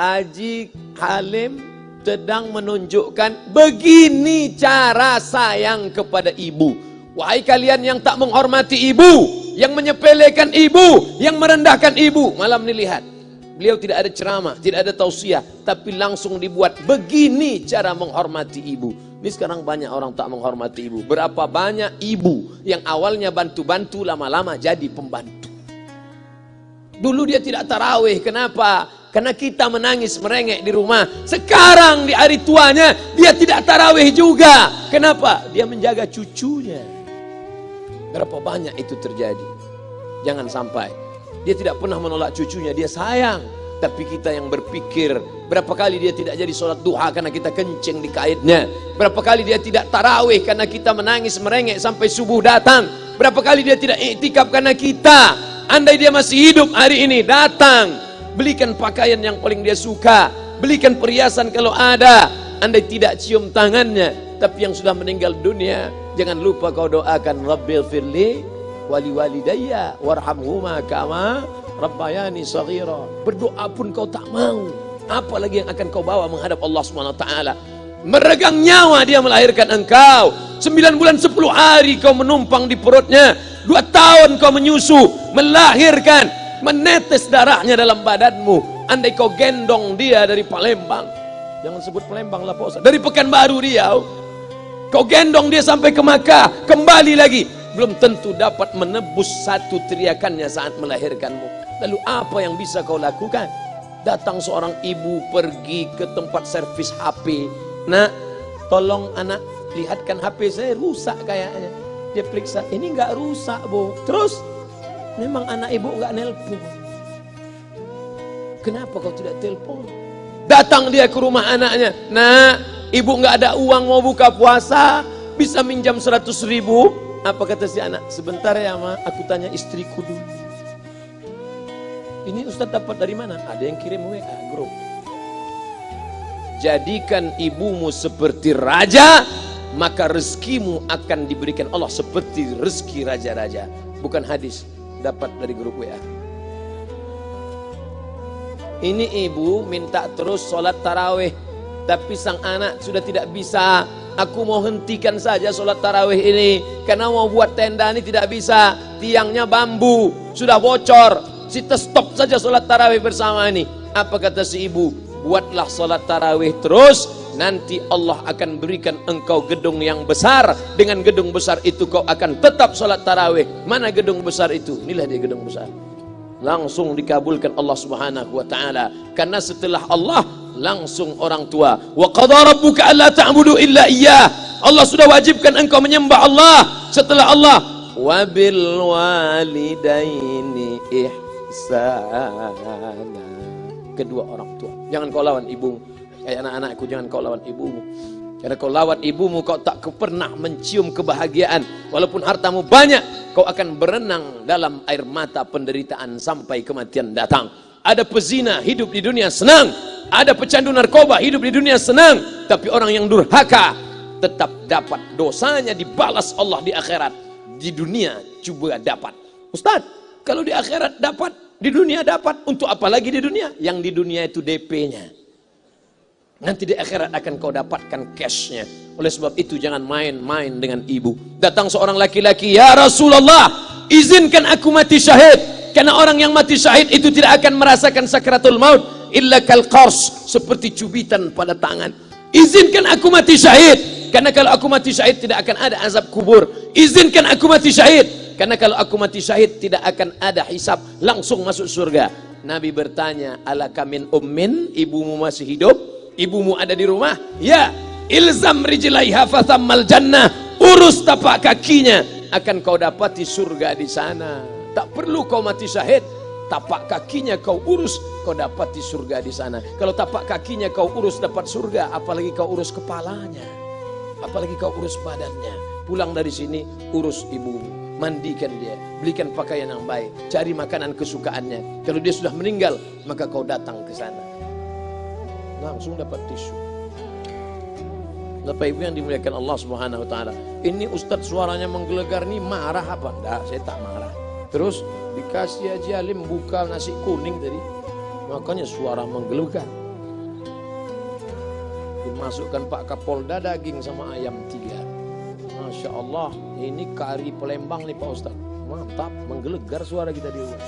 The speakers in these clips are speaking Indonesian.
Haji Halim sedang menunjukkan begini cara sayang kepada ibu. Wahai kalian yang tak menghormati ibu, yang menyepelekan ibu, yang merendahkan ibu. Malam ini lihat, beliau tidak ada ceramah, tidak ada tausiah, tapi langsung dibuat begini cara menghormati ibu. Ini sekarang banyak orang tak menghormati ibu. Berapa banyak ibu yang awalnya bantu-bantu, lama-lama jadi pembantu. Dulu dia tidak tarawih, kenapa? Karena kita menangis merengek di rumah. Sekarang di hari tuanya dia tidak tarawih juga. Kenapa? Dia menjaga cucunya. Berapa banyak itu terjadi. Jangan sampai. Dia tidak pernah menolak cucunya, dia sayang. Tapi kita yang berpikir, berapa kali dia tidak jadi sholat duha karena kita kencing di kaitnya. Berapa kali dia tidak tarawih karena kita menangis merengek sampai subuh datang. Berapa kali dia tidak iktikaf karena kita. Andai dia masih hidup hari ini, datang, belikan pakaian yang paling dia suka, belikan perhiasan kalau ada. Andai tidak cium tangannya, tapi yang sudah meninggal dunia, jangan lupa kau doakan, Rabbil firli wali walidayya warhamhuma kama rabbayani shaghira. Berdoa pun kau tak mau, apalagi yang akan kau bawa menghadap Allah SWT. Meregang nyawa dia melahirkan engkau. 9 bulan 10 hari kau menumpang di perutnya. 2 tahun kau menyusu, melahirkan, menetes darahnya dalam badanmu. Andai kau gendong dia dari Palembang, jangan sebut Palembang lah Pak Ustaz, dari Pekanbaru Riau, kau gendong dia sampai ke Makkah, kembali lagi, belum tentu dapat menebus satu teriakannya saat melahirkanmu. Lalu apa yang bisa kau lakukan? Datang seorang ibu pergi ke tempat servis HP. Nak, tolong anak lihatkan HP saya rusak kayaknya. Dia periksa, ini enggak rusak bu. Terus, memang anak ibu enggak nelpon. Kenapa kau tidak telepon? Datang dia ke rumah anaknya. Nak, ibu enggak ada uang mau buka puasa, bisa minjam 100.000? Apa kata si anak? Sebentar ya ma, aku tanya istriku dulu. Ini Ustaz dapat dari mana? Ada yang kirim WA grup. Jadikan ibumu seperti raja, maka rezekimu akan diberikan Allah seperti rezeki raja-raja. Bukan hadis, dapat dari grup WA. Ini ibu minta terus sholat tarawih, tapi sang anak sudah tidak bisa. Aku mau hentikan saja sholat tarawih ini, karena mau buat tenda ini tidak bisa. Tiangnya bambu, sudah bocor. Kita stop saja sholat tarawih bersama ini. Apa kata si ibu? Buatlah sholat tarawih terus, nanti Allah akan berikan engkau gedung yang besar. Dengan gedung besar itu kau akan tetap sholat tarawih. Mana gedung besar itu? Inilah dia gedung besar. Langsung dikabulkan Allah Subhanahu wa taala. Karena setelah Allah langsung orang tua. Wa qadara rabbuka alla ta'budu illa iyyah. Allah sudah wajibkan engkau menyembah Allah. Setelah Allah, wa bil walidaini ihsana. Kedua orang tua. Jangan kau lawan ibumu. Kayak anak-anakku, jangan kau lawan ibumu. Karena kau lawan ibumu, kau tak pernah mencium kebahagiaan. Walaupun hartamu banyak, kau akan berenang dalam air mata penderitaan sampai kematian datang. Ada pezina hidup di dunia senang, ada pecandu narkoba hidup di dunia senang, tapi orang yang durhaka tetap dapat dosanya dibalas Allah di akhirat. Di dunia coba dapat. Ustaz, kalau di akhirat dapat, di dunia dapat, untuk apa lagi di dunia? Yang di dunia itu DP-nya. Nanti di akhirat akan kau dapatkan cashnya. Oleh sebab itu jangan main-main dengan ibu. Datang seorang laki-laki, ya Rasulullah, izinkan aku mati syahid. Karena orang yang mati syahid itu tidak akan merasakan sakratul maut illa kal qars, seperti cubitan pada tangan. Izinkan aku mati syahid, karena kalau aku mati syahid tidak akan ada azab kubur. Izinkan aku mati syahid, karena kalau aku mati syahid tidak akan ada hisab, langsung masuk surga. Nabi bertanya, alaka min ummin, ibumu masih hidup? Ibumu ada di rumah? Ya. Ilzam rijlaiha fathammal jannah, urus tapak kakinya, akan kau dapati surga di sana. Tak perlu kau mati syahid, tapak kakinya kau urus, kau dapati surga di sana. Kalau tapak kakinya kau urus dapat surga, apalagi kau urus kepalanya, apalagi kau urus badannya. Pulang dari sini, urus ibumu, mandikan dia, belikan pakaian yang baik, cari makanan kesukaannya. Kalau dia sudah meninggal, maka kau datang ke sana, langsung dapat tisu. Bapak Ibu yang dimuliakan Allah Subhanahu wa taala. Ini Ustadz suaranya menggelegar nih, marah apa? Enggak, saya tak marah. Terus dikasih Haji Halim buka nasi kuning tadi, makanya suara menggelegar. Dimasukkan Pak Kapolda daging sama ayam 3. Masya Allah, ini kari Palembang nih Pak Ustaz. Mantap, menggelegar suara kita di luar.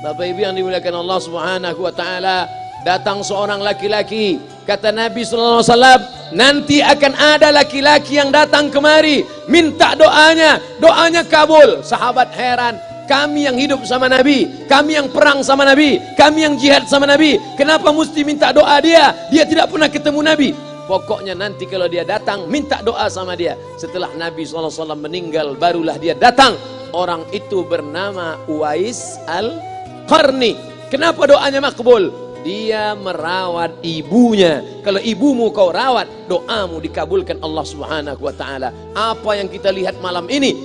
Bapak Ibu yang dimuliakan Allah Subhanahu wa taala, datang seorang laki-laki, kata Nabi sallallahu alaihi wasallam, nanti akan ada laki-laki yang datang kemari minta doanya, doanya kabul. Sahabat heran, kami yang hidup sama Nabi, kami yang perang sama Nabi, kami yang jihad sama Nabi, kenapa mesti minta doa dia? Dia tidak pernah ketemu Nabi. Pokoknya nanti kalau dia datang, minta doa sama dia. Setelah Nabi SAW meninggal, barulah dia datang. Orang itu bernama Uwais Al-Qarni. Kenapa doanya makbul? Dia merawat ibunya. Kalau ibumu kau rawat, doamu dikabulkan Allah Subhanahu wa taala. Apa yang kita lihat malam ini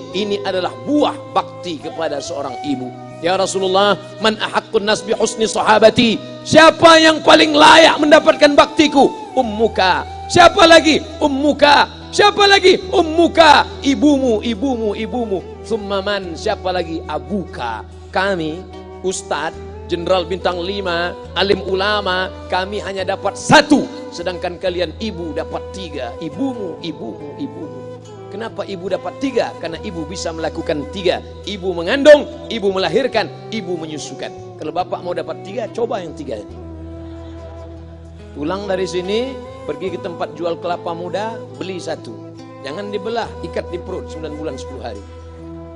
adalah buah bakti kepada seorang ibu. Ya Rasulullah, man ahaqqun nas bi husni sahabati? Siapa yang paling layak mendapatkan baktiku? Ummuka. Siapa lagi? Ummuka. Siapa lagi? Ummuka. Ibumu, ibumu, ibumu. Summa man? Siapa lagi? Abuka. Kami, Ustadz, Jenderal Bintang 5, alim ulama, kami hanya dapat 1, sedangkan kalian ibu dapat 3. Ibumu, ibumu, ibumu. Kenapa ibu dapat 3? Karena ibu bisa melakukan 3. Ibu mengandung, ibu melahirkan, ibu menyusukan. Kalau bapak mau dapat 3, coba yang 3. Pulang dari sini, pergi ke tempat jual kelapa muda, beli 1. Jangan dibelah, ikat di perut 9 bulan 10 hari.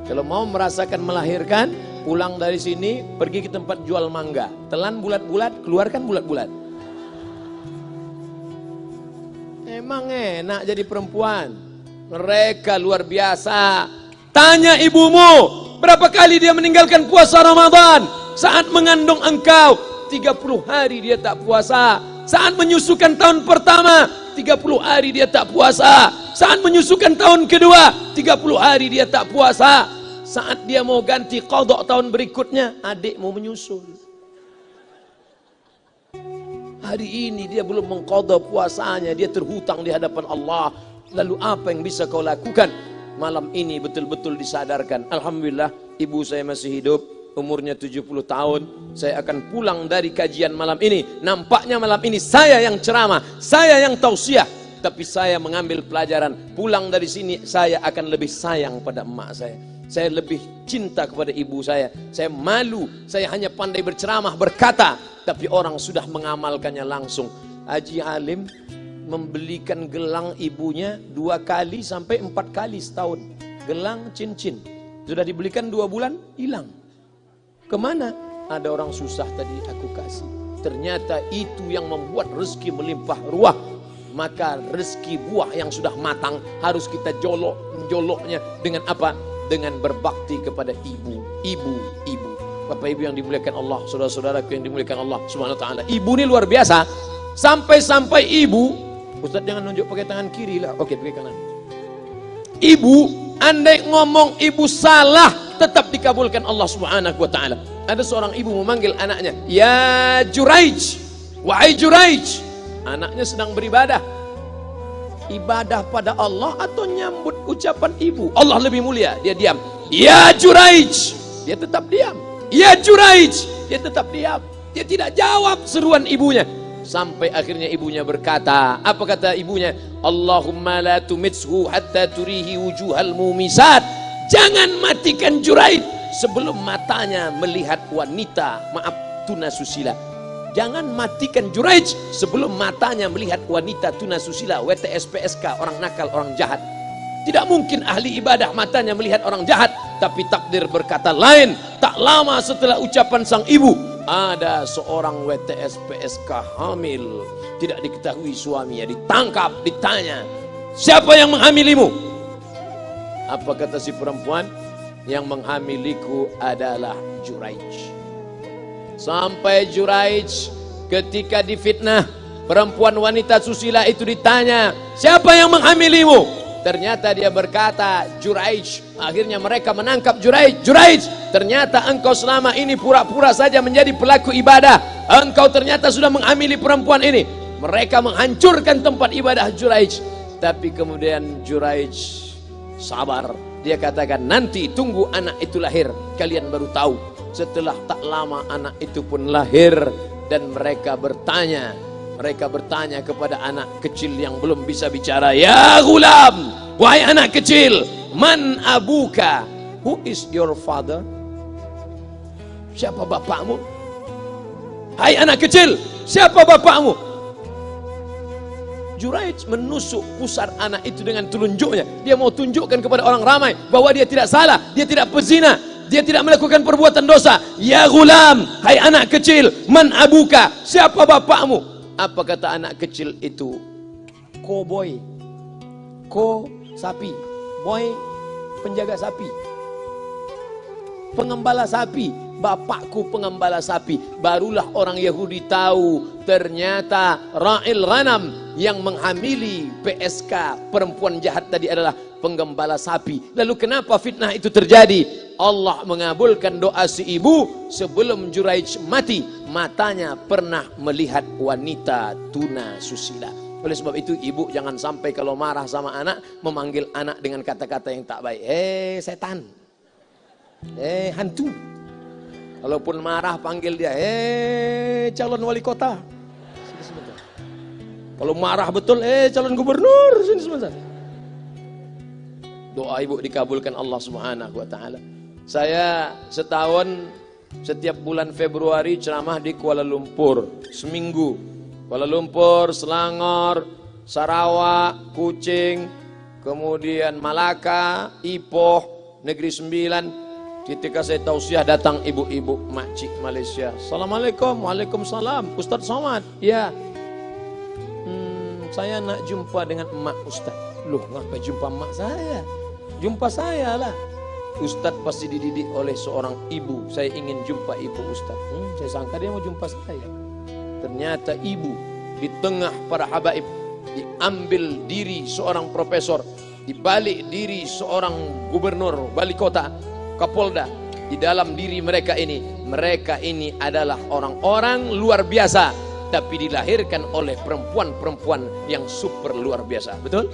Kalau mau merasakan melahirkan, pulang dari sini, pergi ke tempat jual mangga. Telan bulat-bulat, keluarkan bulat-bulat. Emang enak jadi perempuan. Mereka luar biasa. Tanya ibumu, berapa kali dia meninggalkan puasa Ramadan? Saat mengandung engkau, 30 hari dia tak puasa. Saat menyusukan tahun pertama, 30 hari dia tak puasa. Saat menyusukan tahun kedua, 30 hari dia tak puasa. Saat dia mau ganti qadha tahun berikutnya, adik mau menyusul. Hari ini dia belum mengqadha puasanya, dia terhutang di hadapan Allah. Lalu apa yang bisa kau lakukan? Malam ini betul-betul disadarkan. Alhamdulillah, ibu saya masih hidup, umurnya 70 tahun. Saya akan pulang dari kajian malam ini. Nampaknya malam ini saya yang ceramah, saya yang tausiah, tapi saya mengambil pelajaran. Pulang dari sini saya akan lebih sayang pada emak saya. Saya lebih cinta kepada ibu saya. Saya malu, saya hanya pandai berceramah, berkata, tapi orang sudah mengamalkannya langsung. Haji Halim membelikan gelang ibunya 2 kali sampai 4 kali setahun. Gelang cincin. Sudah dibelikan 2 bulan, hilang. Kemana? Ada orang susah tadi aku kasih. Ternyata itu yang membuat rezeki melimpah ruah. Maka rezeki buah yang sudah matang harus kita joloknya dengan apa? Dengan berbakti kepada ibu. Bapak ibu yang dimuliakan Allah, saudara-saudaraku yang dimuliakan Allah Subhanahu wa taala. Ibu ini luar biasa. Sampai-sampai ibu, Ustaz jangan nunjuk pakai tangan kiri lah. Oke, pakai kanan. Ibu, andai ngomong ibu salah, tetap dikabulkan Allah Subhanahu wa taala. Ada seorang ibu memanggil anaknya, "Ya Juraij, wahai Juraij." Anaknya sedang beribadah. Ibadah pada Allah atau nyambut ucapan ibu? Allah lebih mulia, dia diam. "Ya Juraij." Dia tetap diam. "Ya Juraij." Dia tetap diam. Dia tidak jawab seruan ibunya. Sampai akhirnya ibunya berkata, apa kata ibunya? "Allahumma la tumitshu hatta turihi wujuhal mumisat." Jangan matikan Juraij sebelum matanya melihat wanita, maaf, tunasusila. Jangan matikan Juraij sebelum matanya melihat wanita tunasusila, WTS PSK, orang nakal, orang jahat. Tidak mungkin ahli ibadah matanya melihat orang jahat, tapi takdir berkata lain. Tak lama setelah ucapan sang ibu, ada seorang WTS PSK hamil, tidak diketahui suaminya, ditangkap, ditanya, "Siapa yang menghamilimu?" Apa kata si perempuan? "Yang menghamiliku adalah Juraij." Sampai Juraij ketika difitnah, perempuan wanita susila itu ditanya, "Siapa yang menghamilimu?" Ternyata dia berkata, "Juraij." Akhirnya mereka menangkap Juraij. "Juraij, ternyata engkau selama ini pura-pura saja menjadi pelaku ibadah. Engkau ternyata sudah menghamili perempuan ini." Mereka menghancurkan tempat ibadah Juraij. Tapi kemudian Juraij sabar. Dia katakan, "Nanti tunggu anak itu lahir, kalian baru tahu." Setelah tak lama anak itu pun lahir dan mereka bertanya, Mereka bertanya kepada anak kecil yang belum bisa bicara, "Ya gulam, wahai anak kecil, man abuka? Who is your father?" Siapa bapakmu? Hai anak kecil, siapa bapakmu? Juraij menusuk pusar anak itu dengan telunjuknya. Dia mau tunjukkan kepada orang ramai bahwa dia tidak salah, dia tidak pezina, dia tidak melakukan perbuatan dosa. "Ya gulam, hai anak kecil, man abuka? Siapa bapakmu?" Apa kata anak kecil itu? Ko-boy. Ko sapi, boy penjaga sapi, pengembala sapi. Bapakku pengembala sapi. Barulah orang Yahudi tahu ternyata ra'il ghanam, yang menghamili PSK perempuan jahat tadi adalah penggembala sapi. Lalu kenapa fitnah itu terjadi? Allah mengabulkan doa si ibu sebelum Juraij mati. Matanya pernah melihat wanita tuna susila. Oleh sebab itu ibu jangan sampai kalau marah sama anak memanggil anak dengan kata-kata yang tak baik. Setan, hantu. Kalaupun marah panggil dia, calon wali kota. Sini sebentar. Kalau marah betul, calon gubernur. Sini sebentar. Doa ibu dikabulkan Allah Subhanahu wa taala. Saya setahun setiap bulan Februari ceramah di Kuala Lumpur seminggu. Kuala Lumpur, Selangor, Sarawak, Kuching, kemudian Malaka, Ipoh, Negeri Sembilan. Ketika saya tausiah datang ibu-ibu makcik Malaysia. Assalamualaikum, waalaikumsalam. Ustaz Somad, ya. Saya nak jumpa dengan emak Ustaz. Loh, ngapa jumpa emak saya? Jumpa saya lah. Ustaz pasti dididik oleh seorang ibu. Saya ingin jumpa ibu Ustaz. Saya sangka dia mau jumpa saya. Ternyata ibu di tengah para habaib, diambil diri seorang profesor, dibalik diri seorang gubernur, wali kota, Kapolda. Di dalam diri mereka ini adalah orang-orang luar biasa, tapi dilahirkan oleh perempuan-perempuan yang super luar biasa. Betul?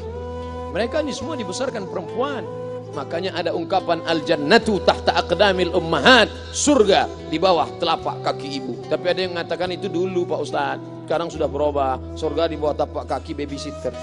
Mereka ini semua dibesarkan perempuan. Makanya ada ungkapan al-jannatu tahta aqdamil ummahat, surga di bawah telapak kaki ibu. Tapi ada yang mengatakan itu dulu Pak Ustaz, sekarang sudah berubah, surga di bawah telapak kaki babysitter.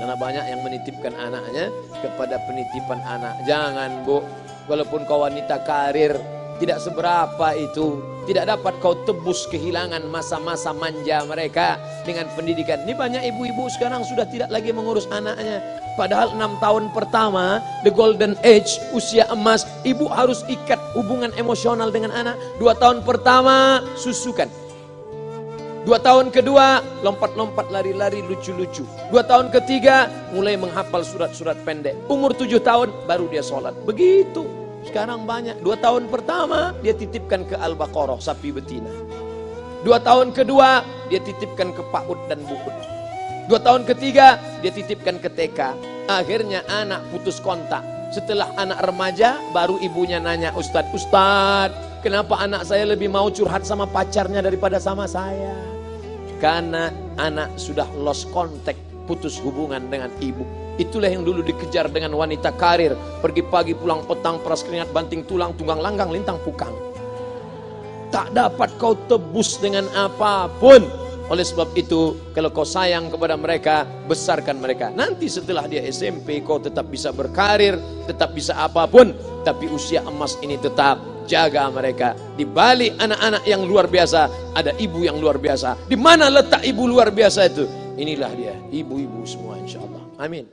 Karena banyak yang menitipkan anaknya kepada penitipan anak. Jangan Bu, walaupun kau wanita karir, tidak seberapa itu, tidak dapat kau tebus kehilangan masa-masa manja mereka dengan pendidikan. Ini banyak ibu-ibu sekarang sudah tidak lagi mengurus anaknya. Padahal 6 tahun pertama, the golden age, usia emas, ibu harus ikat hubungan emosional dengan anak. 2 tahun pertama, susukan. 2 tahun kedua, lompat-lompat, lari-lari, lucu-lucu. 2 tahun ketiga, mulai menghafal surat-surat pendek. Umur 7 tahun, baru dia sholat. Begitu. Sekarang banyak. 2 tahun pertama, dia titipkan ke Al-Baqarah, sapi betina. 2 tahun kedua, dia titipkan ke PAUD dan BUUD. 2 tahun ketiga, dia titipkan ke TK. Akhirnya anak putus kontak. Setelah anak remaja, baru ibunya nanya, Ustadz, kenapa anak saya lebih mau curhat sama pacarnya daripada sama saya? Karena anak sudah lost contact, putus hubungan dengan ibu. Itulah yang dulu dikejar dengan wanita karir. Pergi pagi, pulang petang, peras keringat, banting tulang, tunggang langgang, lintang pukang. Tak dapat kau tebus dengan apapun. Oleh sebab itu, kalau kau sayang kepada mereka, besarkan mereka. Nanti setelah dia SMP, kau tetap bisa berkarir, tetap bisa apapun. Tapi usia emas ini tetap jaga mereka. Di balik anak-anak yang luar biasa, ada ibu yang luar biasa. Di mana letak ibu luar biasa itu? Inilah dia, ibu-ibu semua insya Allah. Amin.